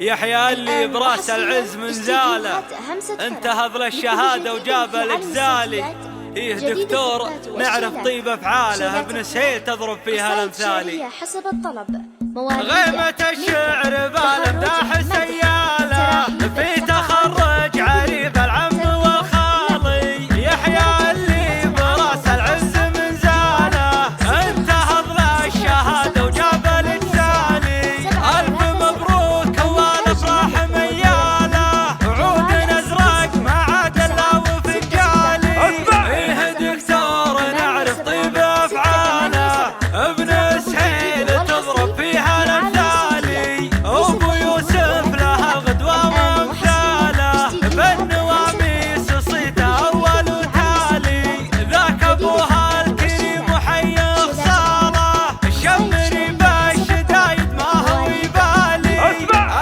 يحيى اللي براس العز من زاله انتهض للشهادة وجاب الإجزالي. إيه دكتور نعرف طيب أفعاله، ابن سهيل تضرب فيها الأمثالي. غيمة الشعر بالمداح سيالة في تخرج عريف العم والخالي. يحيى اللي براس العز من زاله انتهض للشهادة وجاب الإجزالي. ألف مبروك والأفراح ميالة عود أزرق مع عدلة وفنجالي. إيه دكتور نعرف طيب أفعاله، ابن سهيل تضرب فيها الأمثالي. أبو يوسف لها غدوة وامثاله بالنواميس صيته أول وتالي. ذاك أبوها الكريم وحي خصاله الشمري بالشدايد ما هو يبالي.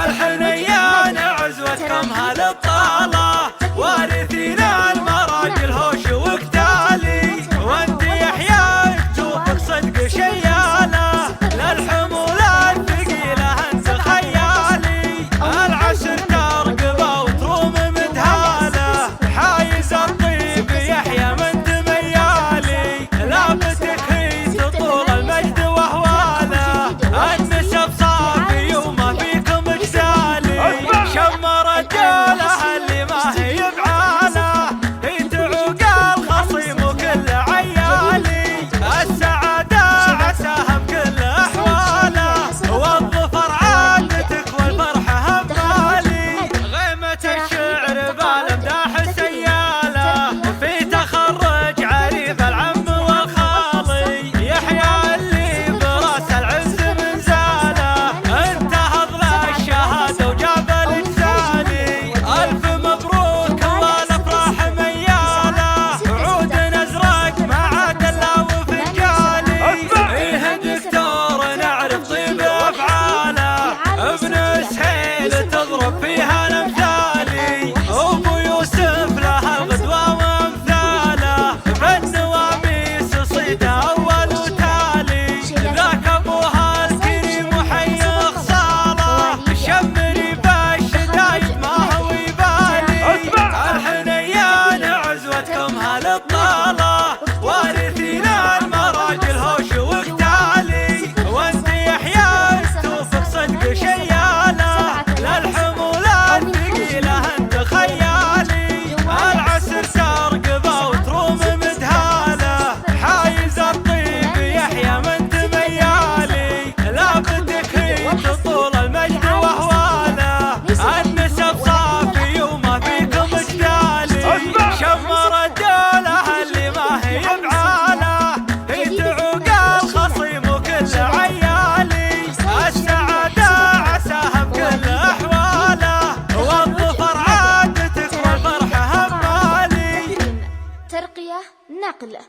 الحنيان عزوتكم هالبطالة وارثين المراجل هوش وقتالي. وانت يحيى توفق صدق شياله للحمول الثقيلة انت خيالي. العسر ترقبه وتروم مدهاله حايز الطيب يحيى من تميالي. لابتك هي تطول المجد وهواله النسب صافي وما فيكم اجزالي. شمر رجاله اللي ما هي بعاله هي تعوق الخصيم وكل عيالي. السعادة عساها بكل أحواله والظفر عادتك والفرحة همالي. غيمة الشعر بالمداح سيالة في تخرج عريف العم والخالي. يحيى اللي براس العز من زاله انتهض للشهادة وجاب الإجزالي. ألف مبروك والأفراح ميالة عود أزرق مع عدلة وفنجالي. إيه دكتور نعرف طيب أفعاله، ابن سهيل تضرب فيها الأمثالي. أبو يوسف لها الغدوة وامثاله بالنواميس صيده أول وتالي. ذاك أبوها الكريم وحي خصاله الشمري بالشدايد ما هو يبالي. الحنيان عزوتكم هالبطالة وارثين المراجل هوش وقتالي. وانت يحيى توفق صدق شياله للحمول الثقيلة انت خيالي. العسر ترقبه وتروم مدهاله حايز الطيب يحيى من تميالي. لابتك هي تطول المجد وهواله النسب صافي وما فيكم اجدالي. شمر رجاله اللي ما هي بعاله هي تعوق الخصيم وكل عيالي. السعادة عساها بكل أحواله والظفر عادتك والفرحة همالي. ترقية نقل.